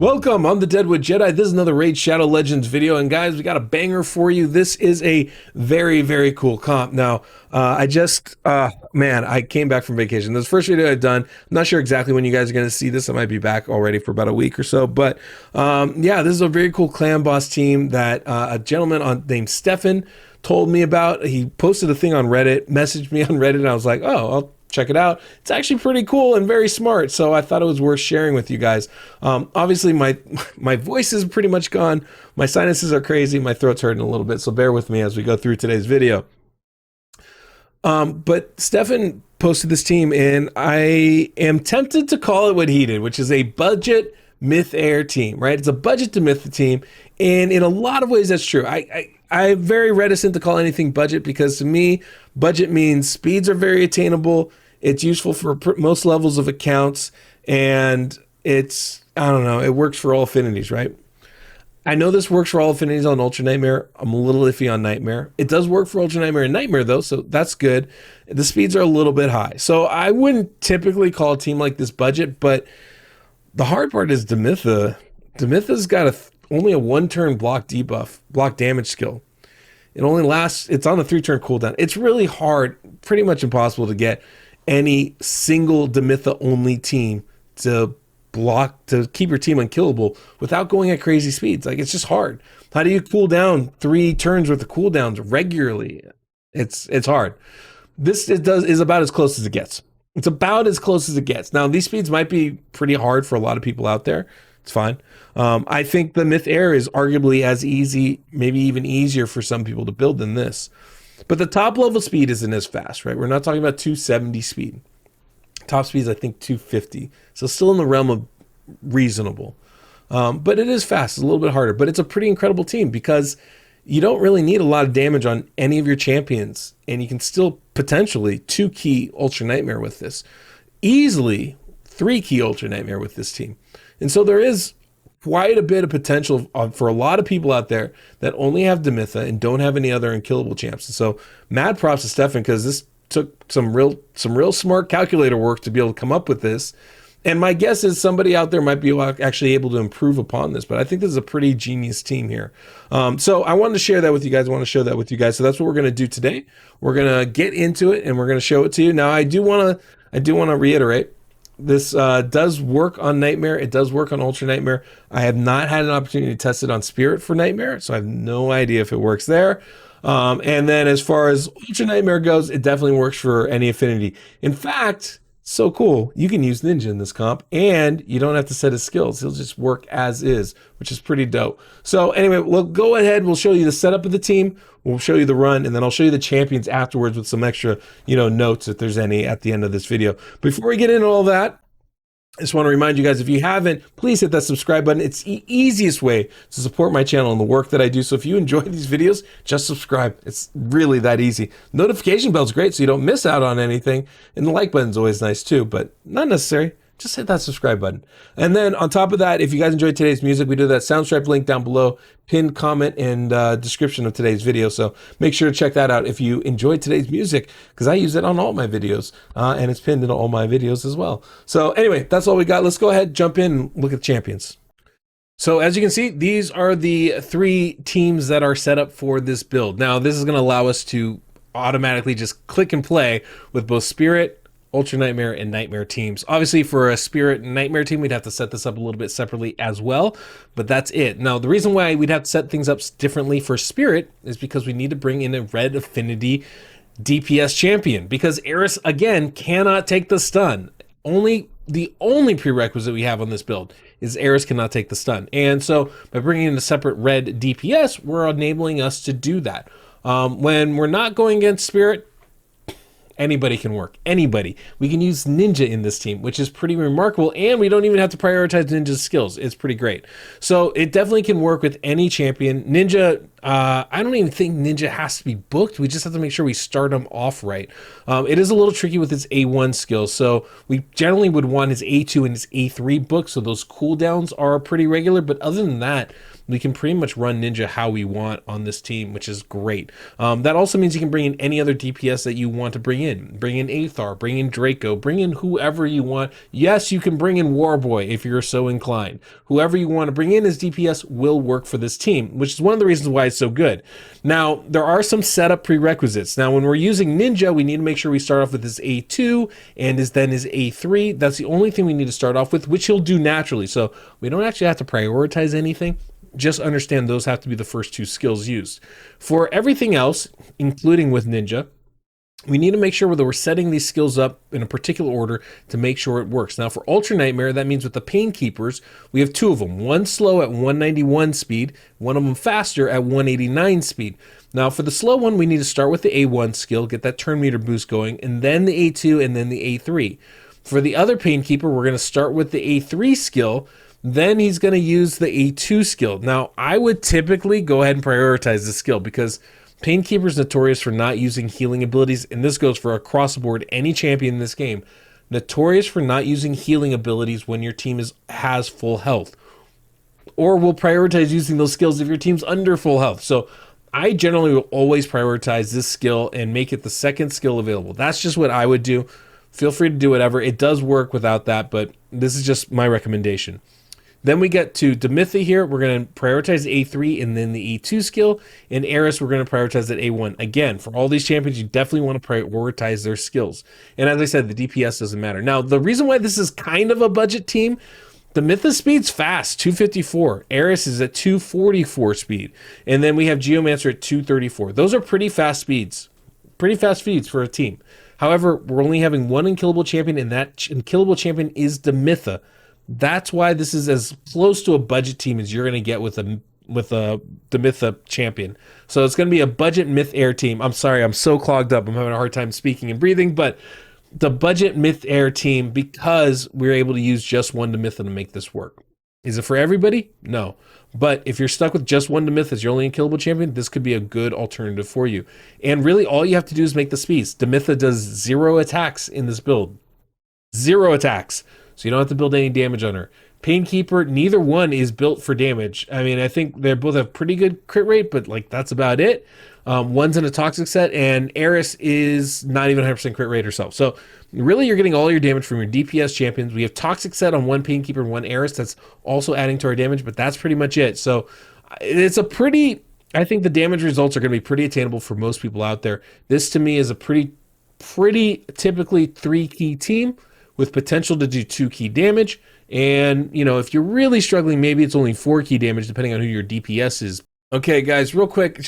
Welcome, I'm the Deadwood Jedi. This is another Raid Shadow Legends video, and guys, we got a banger for you. This is a very, very cool comp. Now, I came back from vacation. This is the first video I've done. I'm not sure exactly when you guys are going to see this. I might be back already for about a week or so, but yeah, this is a very cool clan boss team that a gentleman named Steffenrd told me about. He posted a thing on Reddit, messaged me on Reddit, and I was like, oh, I'll check it out. It's actually pretty cool and very smart, so I thought it was worth sharing with you guys. Obviously, my voice is pretty much gone. My sinuses are crazy. My throat's hurting a little bit, so bear with me as we go through today's video. But Stefan posted this team, and I am tempted to call it what he did, which is a Budget Myth Heir team, right? It's a budget to myth team, and in a lot of ways, that's true. I'm very reticent to call anything budget because to me, budget means speeds are very attainable. It's useful for most levels of accounts, and it's, I don't know, it works for all affinities, right? I know this works for all affinities on Ultra Nightmare. I'm a little iffy on Nightmare. It does work for Ultra Nightmare and Nightmare though, so that's good. The speeds are a little bit high. So I wouldn't typically call a team like this budget, but the hard part is demytha. Demytha's got only a 1-turn block debuff, block damage skill. It only lasts, it's on a 3-turn cooldown. It's really hard, pretty much impossible to get any single demytha only team to keep your team unkillable without going at crazy speeds. Like, it's just hard. How do you cool down 3 turns worth of cooldowns regularly? It's hard. This is about as close as it gets. It's about as close as it gets. Now, these speeds might be pretty hard for a lot of people out there. It's fine. I think the Myth Heir is arguably as easy, maybe even easier for some people to build than this. But the top level speed isn't as fast, right? We're not talking about 270 speed. Top speed is, I think, 250. So still in the realm of reasonable. But it is fast. It's a little bit harder. But it's a pretty incredible team because you don't really need a lot of damage on any of your champions. And you can still potentially 2-key Ultra Nightmare with this. Easily 3-key Ultra Nightmare with this team. And so there is quite a bit of potential for a lot of people out there that only have demytha and don't have any other unkillable champs. And so mad props to Stefan, because this took some real smart calculator work to be able to come up with this. And my guess is somebody out there might be actually able to improve upon this, but I think this is a pretty genius team here. So I wanted to share that with you guys. I want to show that with you guys. So that's what we're going to do today. We're going to get into it and we're going to show it to you. Now, I do want to reiterate, this does work on Nightmare. It does work on Ultra Nightmare. I have not had an opportunity to test it on Spirit for Nightmare, so I have no idea if it works there. And then as far as Ultra Nightmare goes, it definitely works for any affinity. In fact, so cool, you can use Ninja in this comp, and you don't have to set his skills. He'll just work as is, which is pretty dope. So anyway, we'll go ahead. We'll show you the setup of the team. We'll show you the run, and then I'll show you the champions afterwards with some extra, notes if there's any at the end of this video. Before we get into all that, I just want to remind you guys, if you haven't, please hit that subscribe button. It's the easiest way to support my channel and the work that I do. So if you enjoy these videos, just subscribe. It's really that easy. Notification bell's great so you don't miss out on anything. And the like button's always nice too, but not necessary. Just hit that subscribe button. And then on top of that, if you guys enjoyed today's music, we do that Soundstripe link down below, pinned comment and description of today's video. So make sure to check that out if you enjoyed today's music, because I use it on all my videos and it's pinned in all my videos as well. So anyway, that's all we got. Let's go ahead, jump in and look at the champions. So as you can see, these are the 3 teams that are set up for this build. Now, this is going to allow us to automatically just click and play with both Spirit, Ultra Nightmare, and Nightmare teams. Obviously, for a Spirit and Nightmare team, we'd have to set this up a little bit separately as well, but that's it. Now, the reason why we'd have to set things up differently for Spirit is because we need to bring in a red affinity DPS champion, because Eris, again, cannot take the stun. The only prerequisite we have on this build is Eris cannot take the stun. And so by bringing in a separate red DPS, we're enabling us to do that. When we're not going against Spirit, anybody can work. Anybody. We can use Ninja in this team, which is pretty remarkable, and we don't even have to prioritize Ninja's skills. It's pretty great. So it definitely can work with any champion. Ninja, I don't even think Ninja has to be booked. We just have to make sure we start him off right. It is a little tricky with his A1 skills, so we generally would want his A2 and his A3 booked, so those cooldowns are pretty regular, but other than that, we can pretty much run Ninja how we want on this team, which is great. That also means you can bring in any other DPS that you want to bring in. Bring in Aethar, bring in Draco, bring in whoever you want. Yes, you can bring in Warboy if you're so inclined. Whoever you want to bring in as DPS will work for this team, which is one of the reasons why it's so good. Now, there are some setup prerequisites. Now, when we're using Ninja, we need to make sure we start off with his A2 and then his A3. That's the only thing we need to start off with, which he'll do naturally. So we don't actually have to prioritize anything. Just understand those have to be the first two skills used. For everything else, including with Ninja, we need to make sure that we're setting these skills up in a particular order to make sure it works. Now, for Ultra Nightmare, that means with the Painkeepers, we have two of them. One slow at 191 speed, one of them faster at 189 speed. Now, for the slow one, we need to start with the A1 skill, get that turn meter boost going, and then the A2, and then the A3. For the other Painkeeper, we're going to start with the A3 skill, then he's going to use the A2 skill. Now, I would typically go ahead and prioritize this skill because Painkeeper is notorious for not using healing abilities, and this goes for across the board, any champion in this game. Notorious for not using healing abilities when your team has full health. Or will prioritize using those skills if your team's under full health. So I generally will always prioritize this skill and make it the second skill available. That's just what I would do. Feel free to do whatever. It does work without that, but this is just my recommendation. Then we get to demytha here. We're going to prioritize A3 and then the E2 skill. In Eris, we're going to prioritize that A1. Again, for all these champions, you definitely want to prioritize their skills. And as I said, the DPS doesn't matter. Now, the reason why this is kind of a budget team, demytha speed's fast, 254. Eris is at 244 speed. And then we have Geomancer at 234. Those are pretty fast speeds. Pretty fast speeds for a team. However, we're only having one unkillable champion, and that unkillable champion is demytha. That's why this is as close to a budget team as you're going to get with a demytha champion. So it's going to be a budget myth heir team. I'm sorry, I'm so clogged up. I'm having a hard time speaking and breathing, but the budget myth heir team, because we're able to use just one demytha to make this work. Is it for everybody? No. But if you're stuck with just one demytha as your only unkillable champion, this could be a good alternative for you. And really, all you have to do is make the speeds. Demytha does 0 attacks in this build. 0 attacks. So you don't have to build any damage on her. Painkeeper, neither one is built for damage. I mean, I think they both have pretty good crit rate, but like that's about it. One's in a toxic set, and Eris is not even 100% crit rate herself. So really, you're getting all your damage from your DPS champions. We have toxic set on one Painkeeper and one Eris. That's also adding to our damage, but that's pretty much it. So it's a pretty, I think the damage results are going to be pretty attainable for most people out there. This to me is a pretty typically 3-key team with potential to do 2-key damage. And, you know, if you're really struggling, maybe it's only 4-key damage, depending on who your DPS is. Okay, guys, real quick,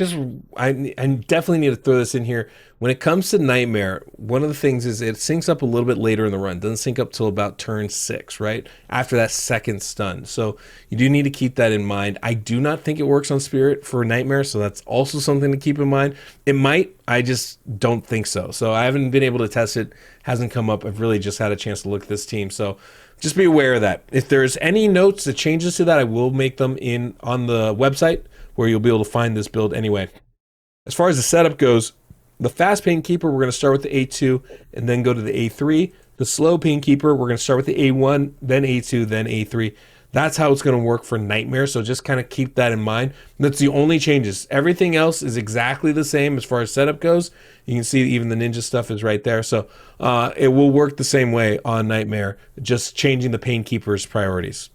I definitely need to throw this in here. When it comes to Nightmare, one of the things is it syncs up a little bit later in the run. It doesn't sync up till about turn 6, right? After that second stun. So you do need to keep that in mind. I do not think it works on Spirit for Nightmare, so that's also something to keep in mind. It might, I just don't think so. So I haven't been able to test it. Hasn't come up. I've really just had a chance to look at this team. So just be aware of that. If there's any notes or changes to that, I will make them on the website, where you'll be able to find this build anyway. As far as the setup goes, the fast Painkeeper, we're going to start with the A2 and then go to the A3. The slow Painkeeper, we're going to start with the A1, then A2, then A3. That's how it's going to work for Nightmare, so just kind of keep that in mind. That's the only changes. Everything else is exactly the same as far as setup goes. You can see even the ninja stuff is right there, so it will work the same way on Nightmare, just changing the Painkeeper's priorities.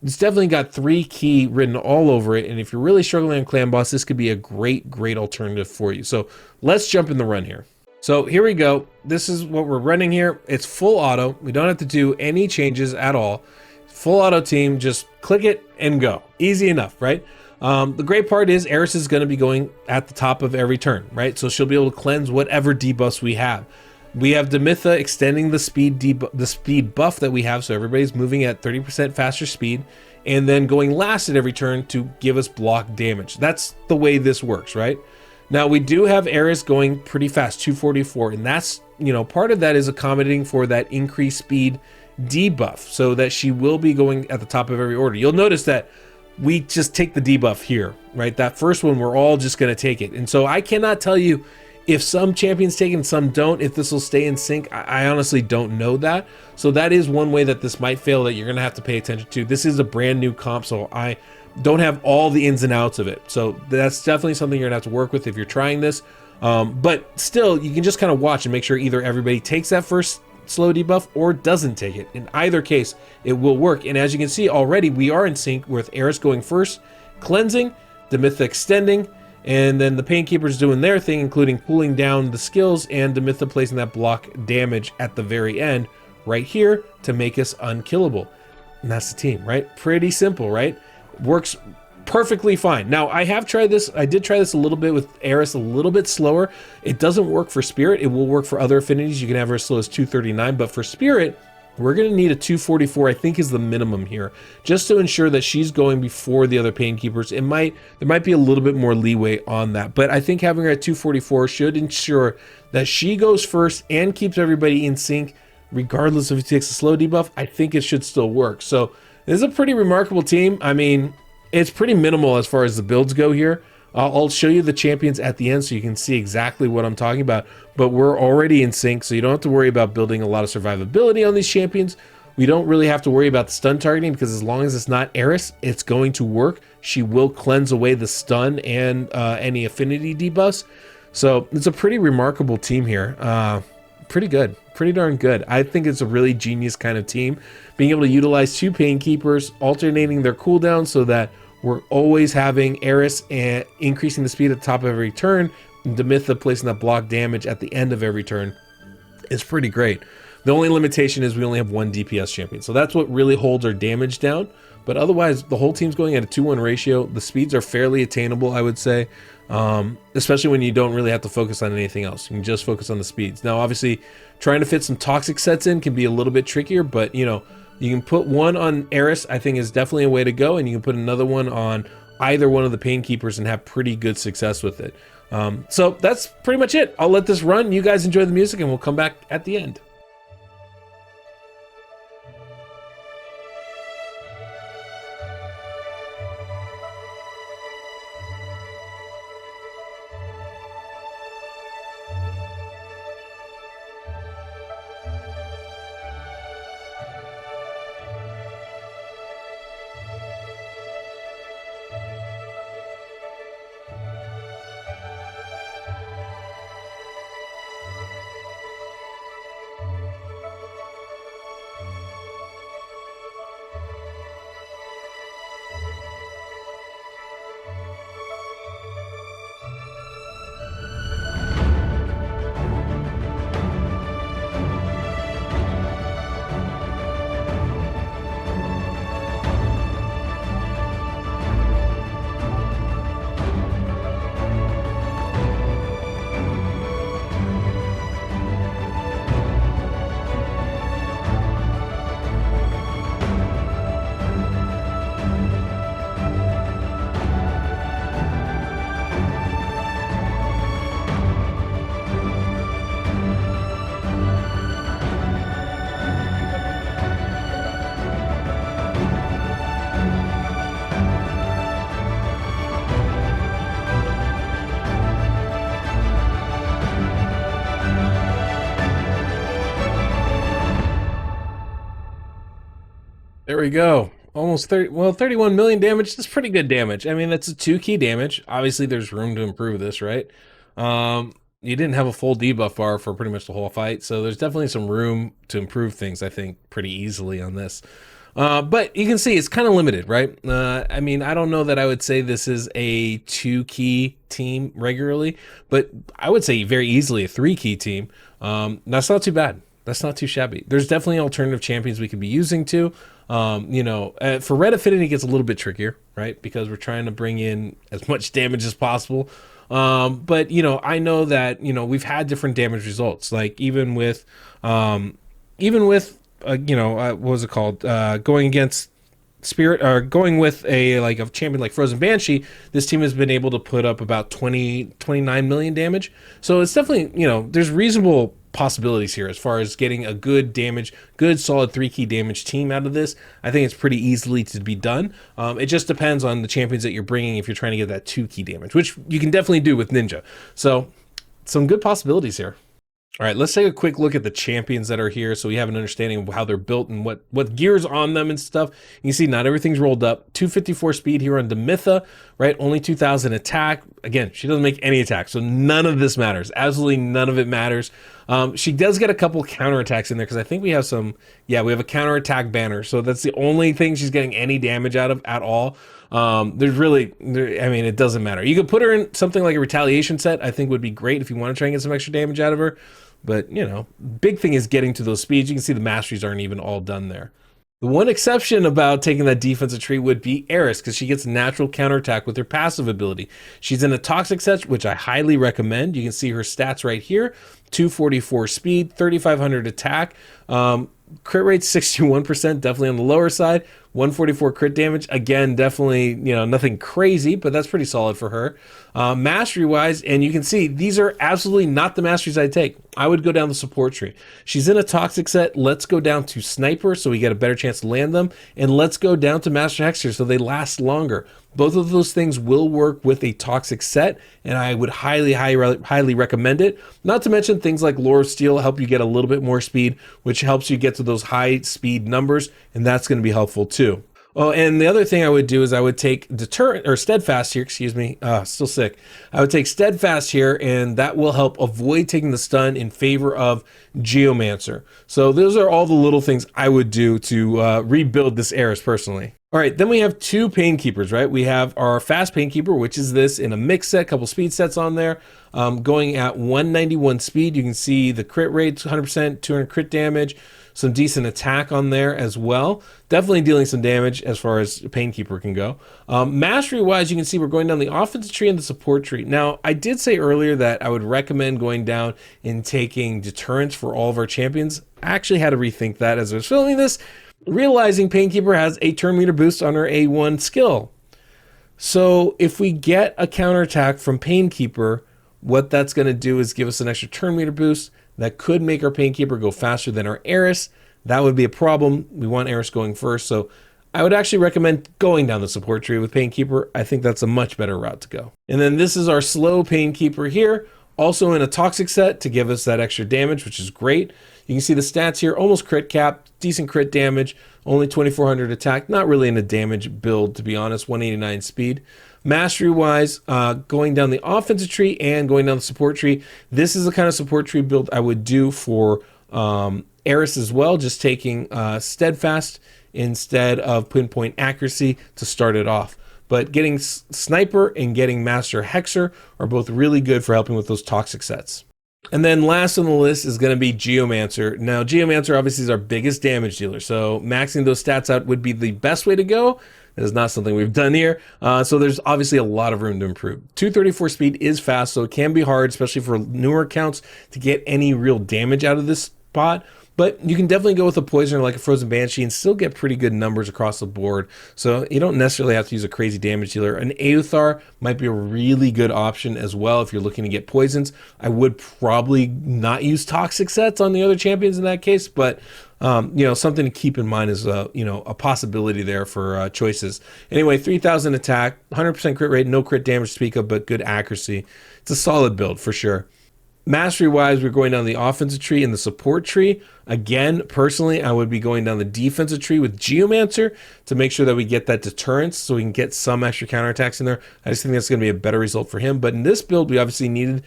It's definitely got 3-key written all over it, and if you're really struggling on Clan Boss, this could be a great alternative for you. So let's jump in the run here. So here we go. This is what we're running here. It's full auto. We don't have to do any changes at all. Full auto team, just click it and go. Easy enough, right? The great part is Eris is going to be going at the top of every turn, right? So she'll be able to cleanse whatever debuffs we have. We have demytha extending the speed buff that we have, so everybody's moving at 30% faster speed, and then going last at every turn to give us block damage. That's the way this works, right? Now we do have Eris going pretty fast, 244, and that's, you know, part of that is accommodating for that increased speed debuff, so that she will be going at the top of every order. You'll notice that we just take the debuff here, right? That first one, we're all just going to take it, and so I cannot tell you if some champions take it and some don't, if this will stay in sync. I honestly don't know that. So that is one way that this might fail that you're going to have to pay attention to. This is a brand new comp, so don't have all the ins and outs of it. So that's definitely something you're gonna have to work with if you're trying this. But still, you can just kind of watch and make sure either everybody takes that first slow debuff or doesn't take it. In either case, it will work. And as you can see already, we are in sync with Eris going first, cleansing, demytha extending, and then the Painkeepers doing their thing, including pulling down the skills and demytha placing that block damage at the very end right here to make us unkillable. And that's the team, right? Pretty simple, right? Works perfectly fine. Now, I have tried this. I did try this a little bit with Eris, a little bit slower. It doesn't work for Spirit. It will work for other affinities. You can have her as slow as 239, but for Spirit, we're going to need a 244, I think is the minimum here, just to ensure that she's going before the other Painkeepers. There might be a little bit more leeway on that, but I think having her at 244 should ensure that she goes first and keeps everybody in sync, regardless if he takes a slow debuff. I think it should still work. So this is a pretty remarkable team. I mean, it's pretty minimal as far as the builds go here. I'll show you the champions at the end so you can see exactly what I'm talking about, but we're already in sync, so you don't have to worry about building a lot of survivability on these champions. We don't really have to worry about the stun targeting, because as long as it's not Eris, it's going to work. She will cleanse away the stun and any affinity debuffs. So it's a pretty remarkable team here. Pretty good, pretty darn good. I think it's a really genius kind of team, being able to utilize two Painkeepers, alternating their cooldown so that we're always having Eris and increasing the speed at the top of every turn, and demytha placing that block damage at the end of every turn. It's pretty great. The only limitation is we only have one DPS champion, so that's what really holds our damage down. But otherwise, the whole team's going at a 2-1 ratio. The speeds are fairly attainable, I would say, especially when you don't really have to focus on anything else. You can just focus on the speeds. Now, obviously, trying to fit some toxic sets in can be a little bit trickier, but you know, you can put one on Eris, I think is definitely a way to go, and you can put another one on either one of the Painkeepers and have pretty good success with it. So that's pretty much it. I'll let this run. You guys enjoy the music, and we'll come back at the end. There we go. Almost 30, well, 31 million damage. That's pretty good damage. I mean, that's a 2-key damage. Obviously, there's room to improve this, right? You didn't have a full debuff bar for pretty much the whole fight, so there's definitely some room to improve things, I think, pretty easily on this. But you can see it's kind of limited, right? I mean, I don't know that I would say this is a 2-key team regularly, but I would say very easily a 3-key team. That's not too bad. That's not too shabby. There's definitely alternative champions we could be using too. You know, for red affinity it gets a little bit trickier, right? Because we're trying to bring in as much damage as possible. But you know, I know that, you know, we've had different damage results. Like even with you know, what was it called? Going against Spirit, or going with a champion like Frozen Banshee, this team has been able to put up about 29 million damage. So it's definitely, you know, there's reasonable possibilities here as far as getting a good solid 3-key damage team out of this. I think it's pretty easily to be done. It just depends on the champions that you're bringing if you're trying to get that 2-key damage, which you can definitely do with Ninja. So some good possibilities here. All right, let's take a quick look at the champions that are here so we have an understanding of how they're built and what gears on them and stuff. You can see not everything's rolled up. 254 speed here on demytha, right? Only 2,000 attack. Again, she doesn't make any attack, so none of this matters. Absolutely none of it matters. She does get a couple counterattacks in there because I think we have some, yeah, we have a counterattack banner. So that's the only thing she's getting any damage out of at all. There's really, I mean, it doesn't matter. You could put her in something like a retaliation set, I think would be great if you want to try and get some extra damage out of her. But, you know, big thing is getting to those speeds. You can see the masteries aren't even all done there. The one exception about taking that defensive tree would be Eris, because she gets natural counterattack with her passive ability. She's in a toxic set, which I highly recommend. You can see her stats right here. 244 speed, 3,500 attack. Crit rate 61%, definitely on the lower side. 144 crit damage, again, definitely, you know, nothing crazy, but that's pretty solid for her. Mastery wise, and you can see these are absolutely not the masteries I take. I would go down the support tree. She's in a toxic set. Let's go down to sniper so we get a better chance to land them, and let's go down to master hexer so they last longer. Both of those things will work with a toxic set, and I would highly recommend it. Not to mention things like Lore of Steel help you get a little bit more speed, which helps you get to those high speed numbers, and that's going to be helpful too. Oh, and the other thing I would do is I would take deterrent or steadfast here, excuse me, still sick. I would take steadfast here, and that will help avoid taking the stun in favor of Geomancer. So those are all the little things I would do to rebuild this Heiress personally. All right, then we have two Painkeepers, right? We have our fast Painkeeper, which is this in a mix set, couple speed sets on there, going at 191 speed. You can see the crit rate, 100%, 200 crit damage, some decent attack on there as well. Definitely dealing some damage as far as Painkeeper can go. Mastery-wise, you can see we're going down the offensive tree and the support tree. Now, I did say earlier that I would recommend going down and taking deterrence for all of our champions. I actually had to rethink that as I was filming this, realizing Painkeeper has a turn meter boost on her A1 skill. So if we get a counterattack from Painkeeper, what that's going to do is give us an extra turn meter boost that could make our Painkeeper go faster than our Eris. That would be a problem. We want Eris going first. So I would actually recommend going down the support tree with Painkeeper. I think that's a much better route to go. And then this is our slow Painkeeper here, also in a toxic set to give us that extra damage, which is great. You can see the stats here, almost crit cap, decent crit damage, only 2,400 attack, not really in a damage build, to be honest, 189 speed. Mastery-wise, going down the offensive tree and going down the support tree, this is the kind of support tree build I would do for Eris as well, just taking steadfast instead of pinpoint accuracy to start it off. But getting sniper and getting master hexer are both really good for helping with those toxic sets. And then last on the list is going to be Geomancer. Now, Geomancer obviously is our biggest damage dealer, so maxing those stats out would be the best way to go. That is not something we've done here. So there's obviously a lot of room to improve. 234 speed is fast, so it can be hard, especially for newer accounts, to get any real damage out of this spot. But you can definitely go with a poisoner like a Frozen Banshee and still get pretty good numbers across the board. So you don't necessarily have to use a crazy damage dealer. An Aothar might be a really good option as well if you're looking to get poisons. I would probably not use toxic sets on the other champions in that case, but you know, something to keep in mind is you know, a possibility there for choices. Anyway, 3,000 attack, 100% crit rate, no crit damage to speak of, but good accuracy. It's a solid build for sure. Mastery-wise, we're going down the offensive tree and the support tree. Again, personally, I would be going down the defensive tree with Geomancer to make sure that we get that deterrence so we can get some extra counterattacks in there. I just think that's going to be a better result for him. But in this build, we obviously needed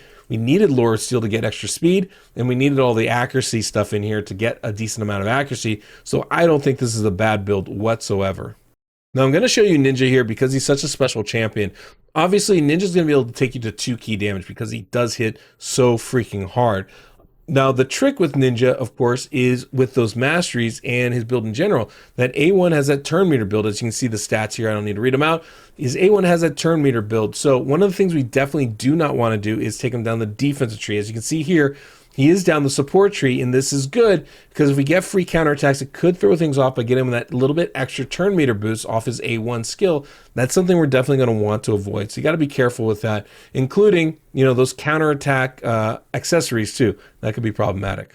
Lore of Steel to get extra speed, and we needed all the accuracy stuff in here to get a decent amount of accuracy. So I don't think this is a bad build whatsoever. Now I'm going to show you Ninja here because he's such a special champion. Obviously, Ninja's going to be able to take you to 2 key damage because he does hit so freaking hard. Now, the trick with Ninja, of course, is with those masteries and his build in general, that A1 has that turn meter build. As you can see the stats here, I don't need to read them out, is A1 has that turn meter build. So one of the things we definitely do not want to do is take him down the defensive tree. As you can see here, he is down the support tree, and this is good because if we get free counterattacks, it could throw things off by getting him that little bit extra turn meter boost off his A1 skill. That's something we're definitely going to want to avoid. So you got to be careful with that, including, you know, those counterattack accessories too. That could be problematic.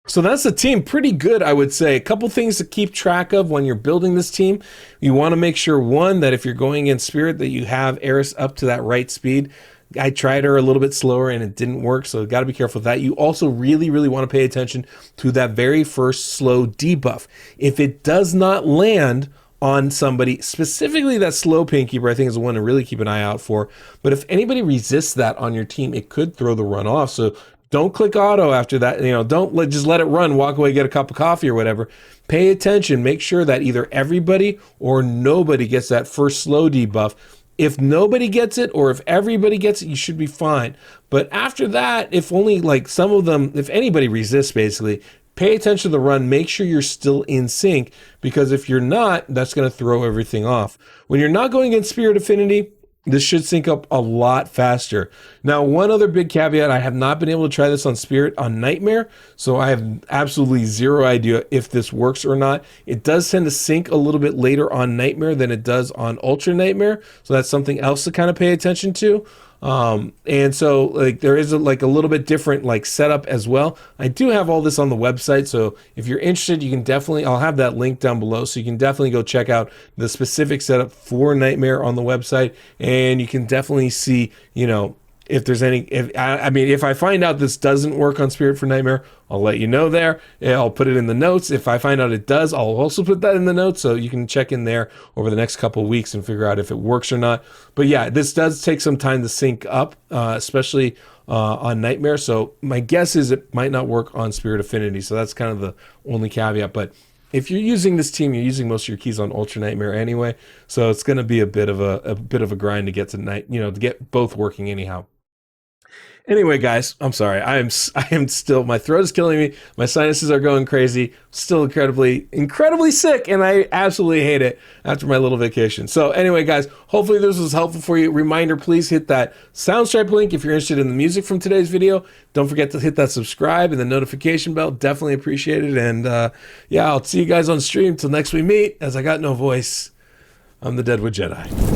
So that's the team. Pretty good, I would say. A couple things to keep track of when you're building this team. You want to make sure, one, that if you're going in Spirit, that you have Eris up to that right speed. I tried her a little bit slower and it didn't work, so got to be careful with that. You also really, really want to pay attention to that very first slow debuff. If it does not land on somebody, specifically that slow Painkeeper, I think is the one to really keep an eye out for. But if anybody resists that on your team, it could throw the run off. So don't click auto after that. Don't just let it run, walk away, get a cup of coffee or whatever. Pay attention. Make sure that either everybody or nobody gets that first slow debuff. If nobody gets it or if everybody gets it, you should be fine. But after that, if only like some of them, if anybody resists basically, pay attention to the run. Make sure you're still in sync, because if you're not, that's going to throw everything off. When you're not going against Spirit Affinity, this should sync up a lot faster. Now, one other big caveat, I have not been able to try this on Spirit on Nightmare, so I have absolutely zero idea if this works or not. It does tend to sync a little bit later on Nightmare than it does on Ultra Nightmare, so that's something else to kind of pay attention to. And so like there is a little bit different like setup as well. I do have all this on the website, so if you're interested, you can definitely, I'll have that link down below, so you can definitely go check out the specific setup for Nightmare on the website, and you can definitely see, if there's any, if I find out this doesn't work on Spirit for Nightmare, I'll let you know there. I'll put it in the notes. If I find out it does, I'll also put that in the notes, so you can check in there over the next couple of weeks and figure out if it works or not. But yeah, this does take some time to sync up, especially on Nightmare. So my guess is it might not work on Spirit Affinity. So that's kind of the only caveat. But if you're using this team, you're using most of your keys on Ultra Nightmare anyway. So it's going to be a bit of a grind to get to to get both working anyhow. Anyway, guys, I'm sorry. I am still, my throat is killing me. My sinuses are going crazy. Still incredibly sick, and I absolutely hate it after my little vacation. So anyway, guys, hopefully this was helpful for you. Reminder, please hit that Soundstripe link if you're interested in the music from today's video. Don't forget to hit that subscribe and the notification bell. Definitely appreciate it. And yeah, I'll see you guys on stream. Till next we meet. As I got no voice, I'm the Deadwood Jedi.